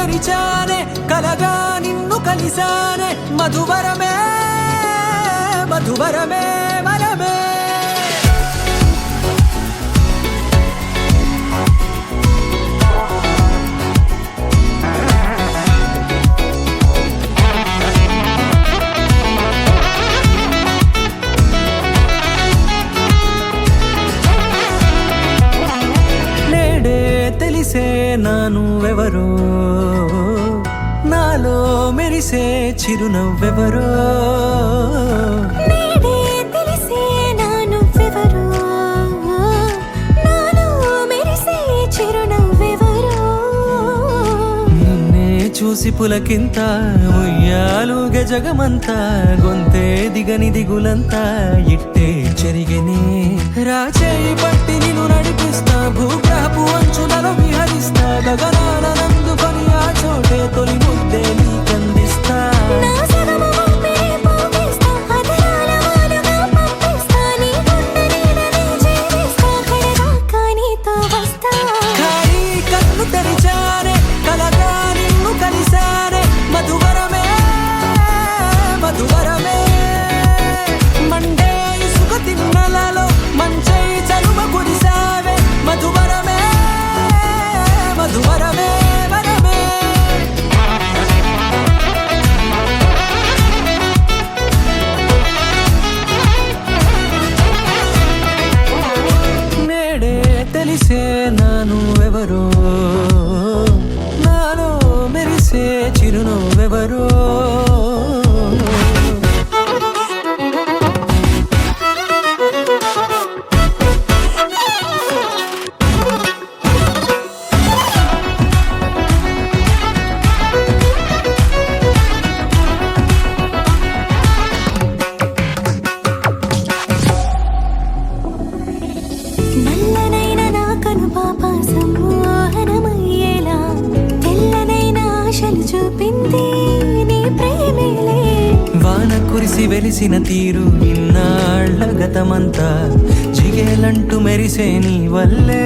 తెరిచానే కలగా నిన్ను కలిసానే మధువరమే మధువరమే వరమే తెలిసే నానువెవరో నాలో మెరిసే చిరునవ్వెవరో తెలిసే నానువెవరో నాలో మెరిసే చిరునవ్వెవరో నిన్నే చూసి పులకింత ఉయ్యాలుగ జగమంతా గొంతే దిగని దిగులంతా ఇట్టే చెరిగనే రాచేయి పట్టి నిన్ను నడిపిస్తా భూగ్రహపు అంచులలో విహరిస్తా గగనాల నందుకొని ఆ చోటే తొలి ముద్దే నీకందిస్తా ఖాళీ కన్ను తెరిచానే కలగా నిన్ను కలిసానే మధువరమే మధువరమే మండే ఇసుక తిన్నెలలో మంచై చలువ కురిసావే మధువరమే మధువరమే వరమే నేడే తెలిసే నానువెవరో నాలో మెరిసే చిరునవ్వెవరో నల్లనైన నా కనుపాప సమ్మోహనమయ్యేలా తెల్లనైన ఆశలు చూపింది నీ ప్రేమేలే వాన కురిసి వెలిసిన తీరు ఇన్నాళ్ళ గతమంతా జిగేలంటూ మెరిసే నీ వల్లే